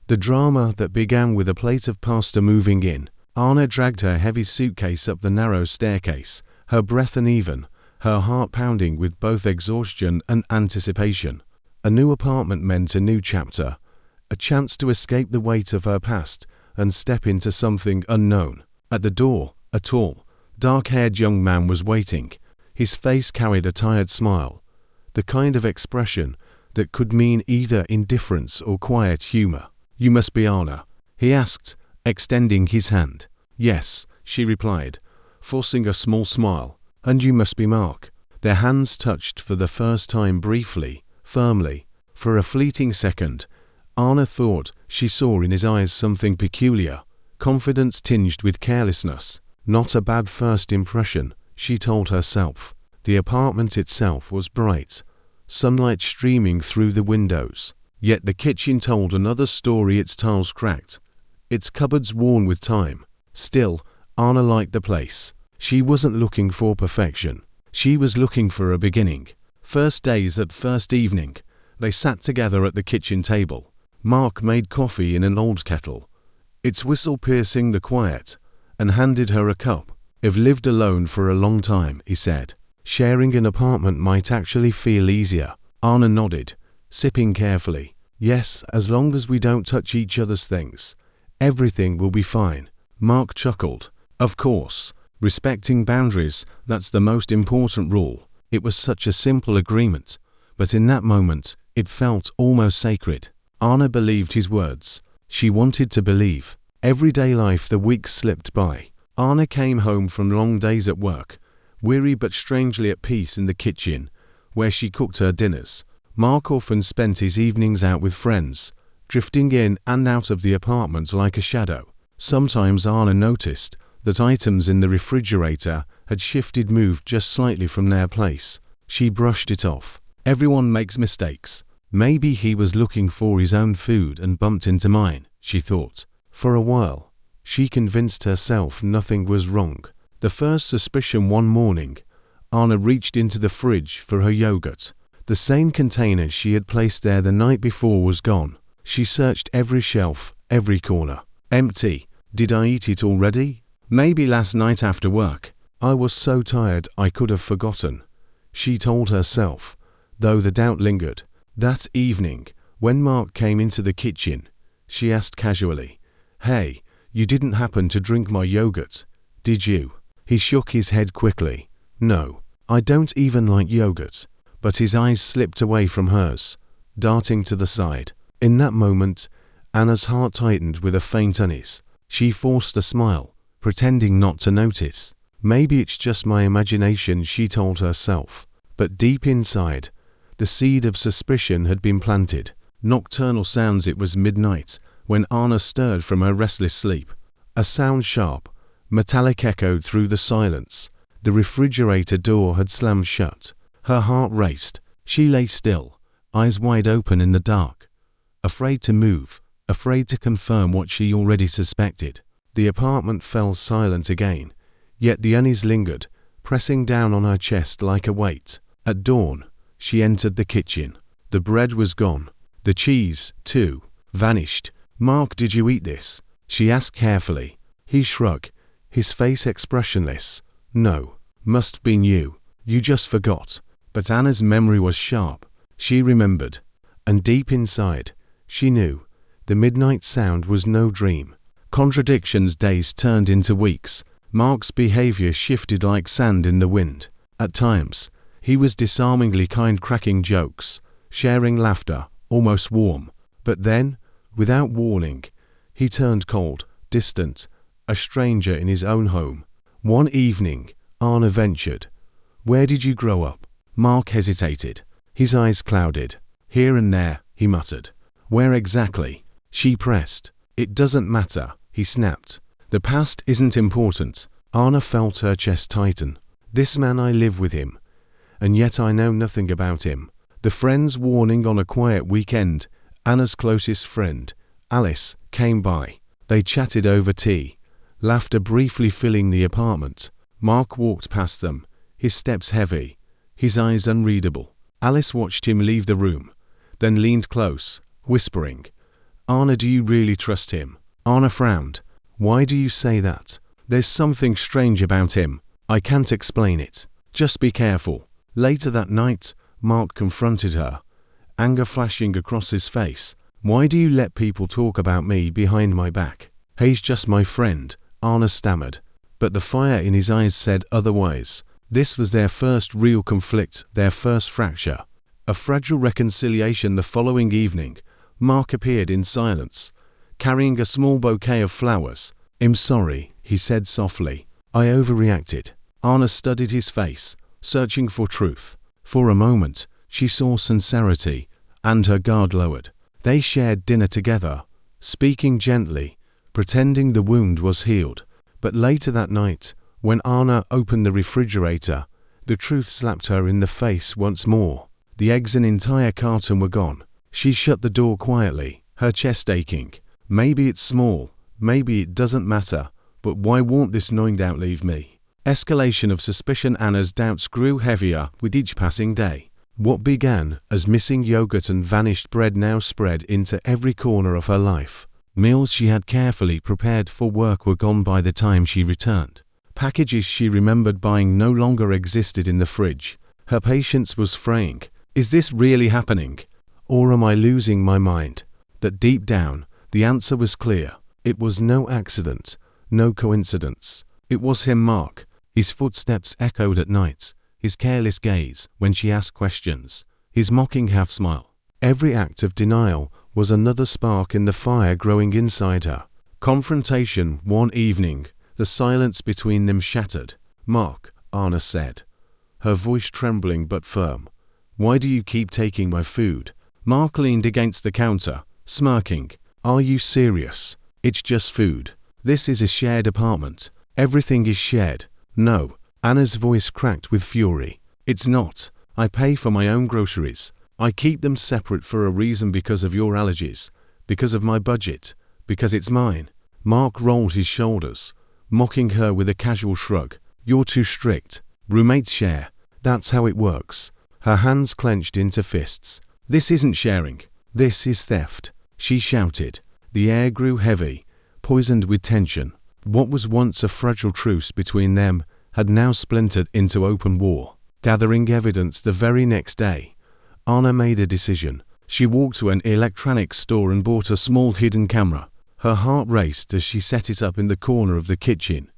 The drama that began with a plate of pasta moving in. Anna dragged her heavy suitcase up the narrow staircase, her breath uneven, her heart pounding with both exhaustion and anticipation. A new apartment meant a new chapter, a chance to escape the weight of her past and step into something unknown. At the door, a tall, dark-haired young man was waiting. His face carried a tired smile, the kind of expression that could mean either indifference or quiet humor. "You must be Anna?" he asked, extending his hand. "Yes," she replied, forcing a small smile. "And you must be Mark." Their hands touched for the first time briefly, firmly. For a fleeting second, Anna thought she saw in his eyes something peculiar, confidence tinged with carelessness. Not a bad first impression, she told herself. The apartment itself was bright, sunlight streaming through the windows. Yet the kitchen told another story, its tiles cracked, its cupboards worn with time. Still, Anna liked the place. She wasn't looking for perfection. She was looking for a beginning. First days at first evening, they sat together at the kitchen table. Mark made coffee in an old kettle, its whistle piercing the quiet, and handed her a cup. "I've lived alone for a long time," he said. "Sharing an apartment might actually feel easier." Anna nodded, sipping carefully. "Yes, as long as we don't touch each other's things, everything will be fine." Mark chuckled. "Of course. Respecting boundaries, that's the most important rule." It was such a simple agreement, but in that moment, it felt almost sacred. Anna believed his words. She wanted to believe. Everyday life, the weeks slipped by. Anna came home from long days at work, weary but strangely at peace in the kitchen, where she cooked her dinners. Mark often spent his evenings out with friends, drifting in and out of the apartment like a shadow. Sometimes Anna noticed that items in the refrigerator had moved just slightly from their place. She brushed it off. Everyone makes mistakes. Maybe he was looking for his own food and bumped into mine, she thought. For a while, she convinced herself nothing was wrong. The first suspicion one morning, Anna reached into the fridge for her yogurt. The same container she had placed there the night before was gone. She searched every shelf, every corner. Empty. Did I eat it already? Maybe last night after work. I was so tired I could have forgotten, she told herself, though the doubt lingered. That evening, when Mark came into the kitchen, she asked casually, "Hey, you didn't happen to drink my yogurt, did you?" He shook his head quickly. "No, I don't even like yogurt." But his eyes slipped away from hers, darting to the side. In that moment, Anna's heart tightened with a faint unease. She forced a smile, pretending not to notice. "Maybe it's just my imagination," she told herself. But deep inside, the seed of suspicion had been planted. Nocturnal sounds. It was midnight when Anna stirred from her restless sleep. A sound sharp, metallic echoed through the silence. The refrigerator door had slammed shut. Her heart raced. She lay still, eyes wide open in the dark, afraid to move, afraid to confirm what she already suspected. The apartment fell silent again, yet the unease lingered, pressing down on her chest like a weight. At dawn, she entered the kitchen. The bread was gone. The cheese, too, vanished. "Mark, did you eat this?" she asked carefully. He shrugged, his face expressionless. "No, must been you. You just forgot." But Anna's memory was sharp. She remembered, and deep inside, she knew the midnight sound was no dream. Contradictions. Days turned into weeks. Mark's behavior shifted like sand in the wind. At times, he was disarmingly kind, cracking jokes, sharing laughter, almost warm. But then, without warning, he turned cold, distant, a stranger in his own home. One evening, Anna ventured, "Where did you grow up?" Mark hesitated. His eyes clouded. "Here and there," he muttered. "Where exactly?" She pressed. "It doesn't matter," he snapped. "The past isn't important." Anna felt her chest tighten. "This man, I live with him, and yet I know nothing about him." The friend's warning. On a quiet weekend, Anna's closest friend, Alice, came by. They chatted over tea, laughter briefly filling the apartment. Mark walked past them, his steps heavy, his eyes unreadable. Alice watched him leave the room, then leaned close, whispering, Anna, do you really trust him? Anna frowned. Why do you say that? There's something strange about him. I can't explain it. Just be careful. Later that night, Mark confronted her, anger flashing across his face. Why do you let people talk about me behind my back? He's just my friend, Anna stammered. But the fire in his eyes said otherwise. This was their first real conflict, their first fracture. A fragile reconciliation the following evening. Mark appeared in silence, carrying a small bouquet of flowers. I'm sorry, he said softly. I overreacted. Anna studied his face, searching for truth. For a moment, she saw sincerity, and her guard lowered. They shared dinner together, speaking gently, pretending the wound was healed. But later that night, when Anna opened the refrigerator, the truth slapped her in the face once more. The eggs and entire carton were gone. She shut the door quietly, her chest aching. Maybe it's small, maybe it doesn't matter, but why won't this knowing doubt leave me? Escalation of suspicion. Anna's doubts grew heavier with each passing day. What began as missing yogurt and vanished bread now spread into every corner of her life. Meals she had carefully prepared for work were gone by the time she returned. Packages she remembered buying no longer existed in the fridge. Her patience was fraying. Is this really happening? Or am I losing my mind? That deep down, the answer was clear. It was no accident, no coincidence. It was him, Mark. His footsteps echoed at night, his careless gaze when she asked questions, his mocking half-smile. Every act of denial was another spark in the fire growing inside her. Confrontation one evening, the silence between them shattered. Mark, Anna said, her voice trembling but firm. Why do you keep taking my food? Mark leaned against the counter, smirking. Are you serious? It's just food. This is a shared apartment. Everything is shared. No. Anna's voice cracked with fury. It's not. I pay for my own groceries. I keep them separate for a reason, because of your allergies, because of my budget, because it's mine. Mark rolled his shoulders, mocking her with a casual shrug. You're too strict. Roommates share. That's how it works. Her hands clenched into fists. This isn't sharing. This is theft, she shouted. The air grew heavy, poisoned with tension. What was once a fragile truce between them had now splintered into open war. Gathering evidence the very next day, Anna made a decision. She walked to an electronics store and bought a small hidden camera. Her heart raced as she set it up in the corner of the kitchen,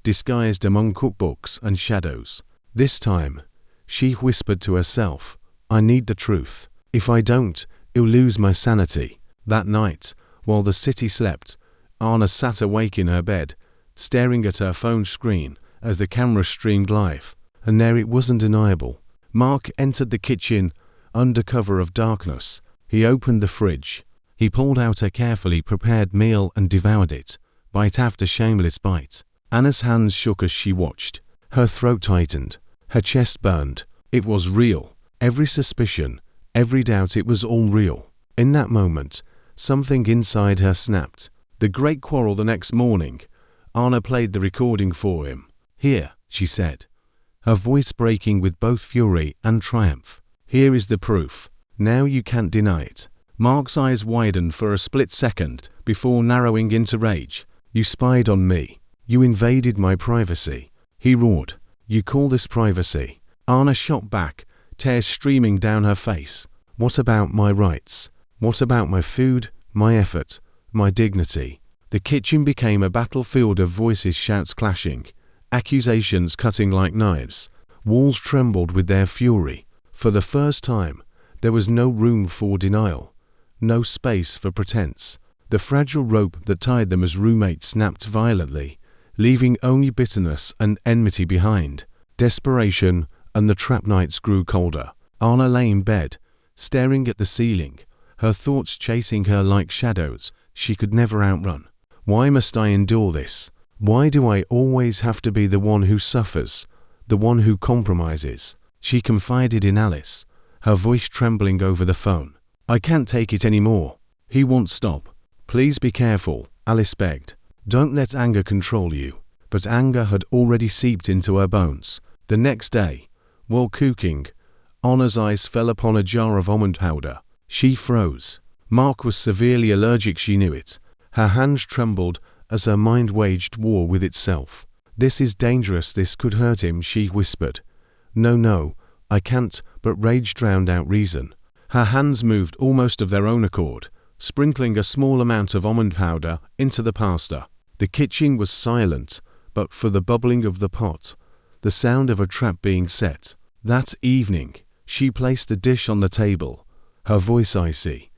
disguised among cookbooks and shadows. This time, she whispered to herself, I need the truth. If I don't, I'll lose my sanity. That night, while the city slept, Anna sat awake in her bed, staring at her phone screen as the camera streamed live. And there it was, undeniable. Mark entered the kitchen under cover of darkness. He opened the fridge. He pulled out a carefully prepared meal and devoured it, bite after shameless bite. Anna's hands shook as she watched. Her throat tightened. Her chest burned. It was real. Every suspicion, every doubt, it was all real. In that moment, something inside her snapped. The great quarrel the next morning. Anna played the recording for him. Here, she said, her voice breaking with both fury and triumph. Here is the proof. Now you can't deny it. Mark's eyes widened for a split second before narrowing into rage. You spied on me. You invaded my privacy. He roared. You call this privacy? Anna shot back, tears streaming down her face. What about my rights? What about my food, my effort, my dignity? The kitchen became a battlefield of voices, shouts clashing, accusations cutting like knives. Walls trembled with their fury. For the first time, there was no room for denial, no space for pretense. The fragile rope that tied them as roommates snapped violently, leaving only bitterness and enmity behind. Desperation and the trap nights grew colder. Anna lay in bed, staring at the ceiling, her thoughts chasing her like shadows she could never outrun. Why must I endure this? Why do I always have to be the one who suffers, the one who compromises? She confided in Alice, her voice trembling over the phone. I can't take it anymore. He won't stop. Please be careful, Alice begged. Don't let anger control you. But anger had already seeped into her bones. The next day, while cooking, Anna's eyes fell upon a jar of almond powder. She froze. Mark was severely allergic, she knew it. Her hands trembled as her mind waged war with itself. This is dangerous, this could hurt him, she whispered. No, I can't, but rage drowned out reason. Her hands moved almost of their own accord, sprinkling a small amount of almond powder into the pasta. The kitchen was silent, but for the bubbling of the pot, the sound of a trap being set. That evening, she placed the dish on the table, her voice icy.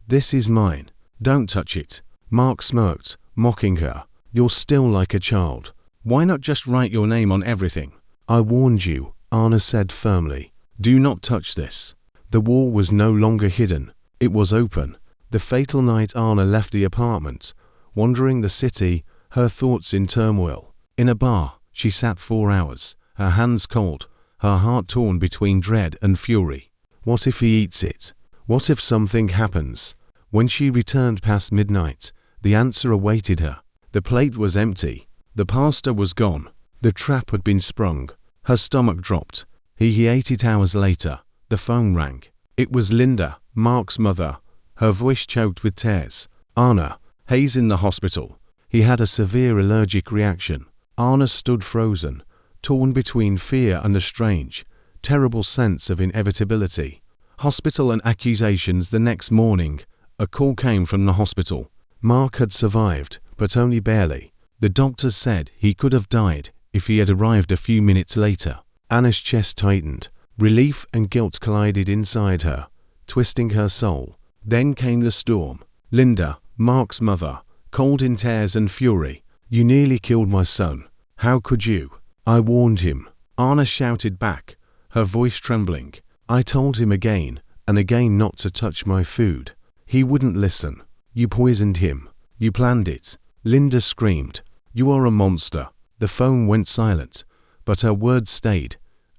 "This is mine. Don't touch it." Mark smirked, mocking her. "You're still like a child. Why not just write your name on everything?" "I warned you," Anna said firmly. "Do not touch this." The war was no longer hidden. It was open. The fatal night Anna left the apartment, wandering the city, her thoughts in turmoil. In a bar, she sat 4 hours, her hands cold, her heart torn between dread and fury. What if he eats it? What if something happens? When she returned past midnight, the answer awaited her. The plate was empty. The pasta was gone. The trap had been sprung. Her stomach dropped. He ate it hours later. The phone rang. It was Linda, Mark's mother. Her voice choked with tears. "Anna, Hayes in the hospital. He had a severe allergic reaction." Anna stood frozen, torn between fear and a strange, terrible sense of inevitability. Hospital and accusations. The next morning, a call came from the hospital. Mark had survived, but only barely. The doctors said he could have died if he had arrived a few minutes later. Anna's chest tightened. Relief and guilt collided inside her, twisting her soul. Then came the storm. Linda, Mark's mother, cold in tears and fury. "You nearly killed my son. How could you?" "I warned him," Anna shouted back, her voice trembling. "I told him again and again not to touch my food. He wouldn't listen. You poisoned him. You planned it." Linda screamed. "You are a monster." The phone went silent, but her words stayed,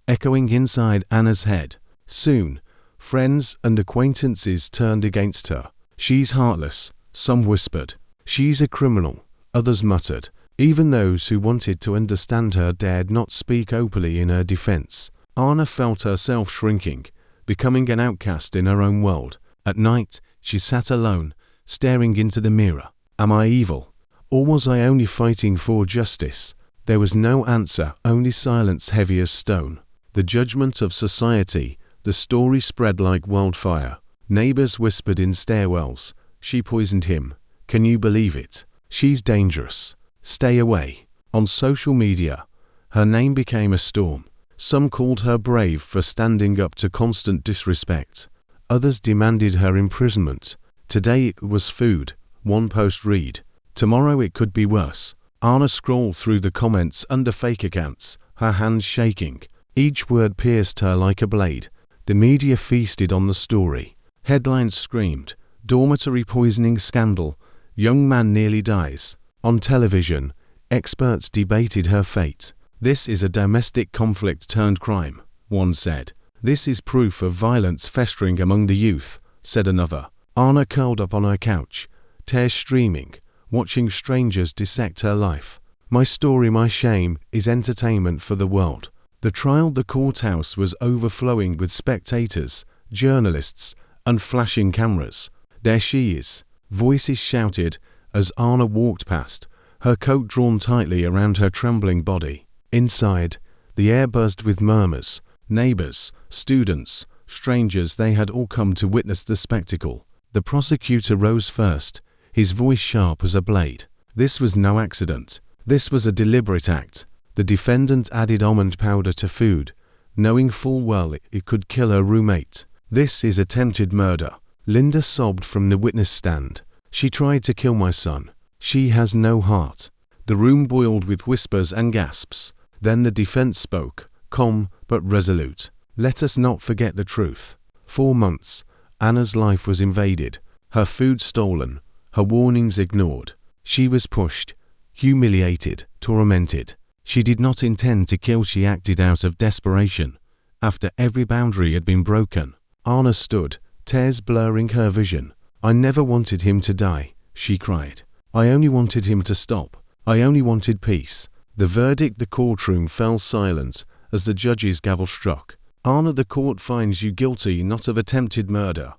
echoing inside Anna's head. Soon, friends and acquaintances turned against her. "She's heartless," some whispered. "She's a criminal," others muttered. Even those who wanted to understand her dared not speak openly in her defense. Anna felt herself shrinking, becoming an outcast in her own world. At night, she sat alone, staring into the mirror. Am I evil? Or was I only fighting for justice? There was no answer, only silence heavy as stone. The judgment of society. The story spread like wildfire. Neighbors whispered in stairwells. "She poisoned him. Can you believe it? She's dangerous. Stay away." On social media, her name became a storm. Some called her brave for standing up to constant disrespect. Others demanded her imprisonment. Today it was food, one post read. Tomorrow it could be worse. Anna scrolled through the comments under fake accounts, her hands shaking. Each word pierced her like a blade. The media feasted on the story. Headlines screamed, "Dormitory poisoning scandal. Young man nearly dies." On television, experts debated her fate. "This is a domestic conflict turned crime," one said. "This is proof of violence festering among the youth," said another. Anna curled up on her couch, tears streaming, watching strangers dissect her life. "My story, my shame, is entertainment for the world." The trial, the courthouse was overflowing with spectators, journalists, and flashing cameras. "There she is," voices shouted as Anna walked past, her coat drawn tightly around her trembling body. Inside, the air buzzed with murmurs. Neighbors, students, strangers, they had all come to witness the spectacle. The prosecutor rose first, his voice sharp as a blade. This was no accident. This was a deliberate act. The defendant added almond powder to food, knowing full well it could kill her roommate. "This is attempted murder," Linda sobbed from the witness stand. "She tried to kill my son. She has no heart." The room boiled with whispers and gasps. Then the defense spoke, calm but resolute. "Let us not forget the truth. 4 months, Anna's life was invaded, her food stolen, her warnings ignored. She was pushed, humiliated, tormented. She did not intend to kill, she acted out of desperation, after every boundary had been broken." Anna stood, tears blurring her vision. "I never wanted him to die," she cried. "I only wanted him to stop. I only wanted peace." The verdict, the courtroom fell silent as the judge's gavel struck. "Anna, the court finds you guilty not of attempted murder,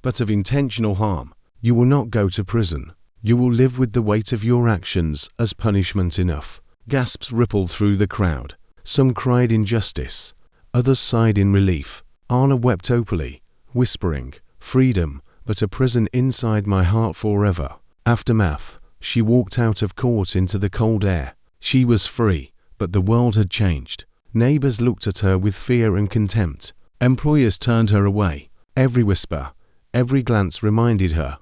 but of intentional harm. You will not go to prison. You will live with the weight of your actions as punishment enough. Gasps rippled through the crowd. Some cried injustice. Others sighed in relief. Anna wept openly, whispering, "Freedom, but a prison inside my heart forever." Aftermath. She walked out of court into the cold air. She was free, but the world had changed. Neighbors looked at her with fear and contempt. Employers turned her away. Every whisper, every glance reminded her.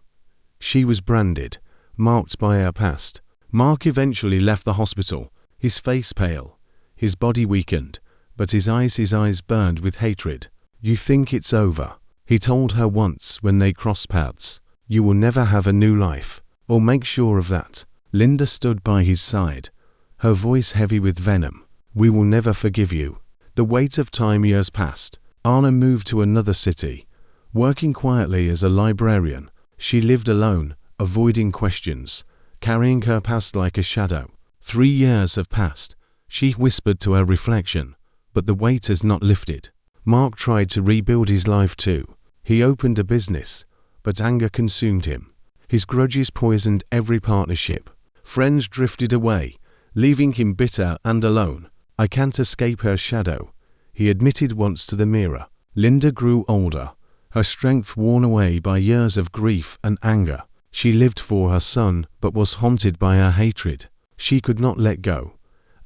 She was branded, marked by her past. Mark eventually left the hospital, his face pale, his body weakened, but his eyes burned with hatred. "You think it's over," he told her once when they crossed paths. "You will never have a new life, or make sure of that." Linda stood by his side, her voice heavy with venom. "We will never forgive you." The weight of time years passed. Anna moved to another city. Working quietly as a librarian, she lived alone, avoiding questions, carrying her past like a shadow. 3 years have passed, she whispered to her reflection, but the weight has not lifted. Mark tried to rebuild his life too. He opened a business, but anger consumed him. His grudges poisoned every partnership. Friends drifted away, leaving him bitter and alone. "I can't escape her shadow," he admitted once to the mirror. Linda grew older, her strength worn away by years of grief and anger. She lived for her son, but was haunted by her hatred. She could not let go,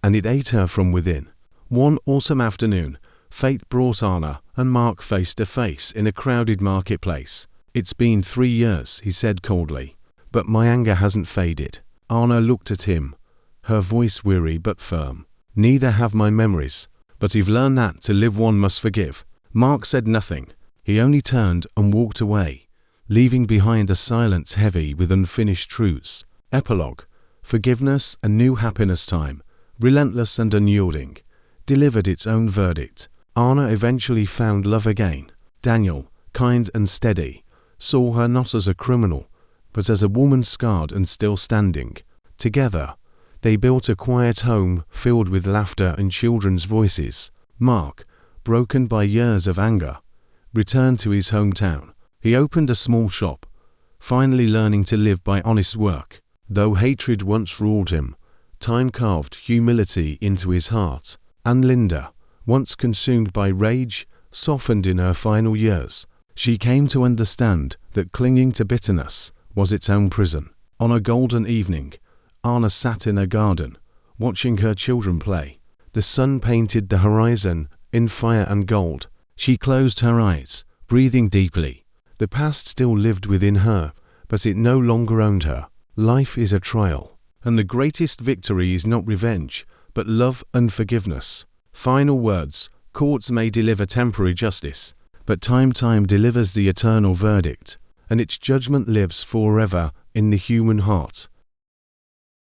and it ate her from within. One autumn afternoon, fate brought Anna and Mark face to face in a crowded marketplace. "It's been 3 years," he said coldly, "but my anger hasn't faded." Anna looked at him, her voice weary but firm. "Neither have my memories, but I've learned that to live one must forgive." Mark said nothing. He only turned and walked away, leaving behind a silence heavy with unfinished truths. Epilogue. Forgiveness, a new happiness time, relentless and unyielding, delivered its own verdict. Anna eventually found love again. Daniel, kind and steady, saw her not as a criminal, but as a woman scarred and still standing. Together, they built a quiet home filled with laughter and children's voices. Mark, broken by years of anger, returned to his hometown. He opened a small shop, finally learning to live by honest work. Though hatred once ruled him, time carved humility into his heart. And Linda, once consumed by rage, softened in her final years. She came to understand that clinging to bitterness was its own prison. On a golden evening, Anna sat in her garden, watching her children play. The sun painted the horizon in fire and gold. She closed her eyes, breathing deeply. The past still lived within her, but it no longer owned her. Life is a trial, and the greatest victory is not revenge, but love and forgiveness. Final words. Courts may deliver temporary justice, but time delivers the eternal verdict, and its judgment lives forever in the human heart.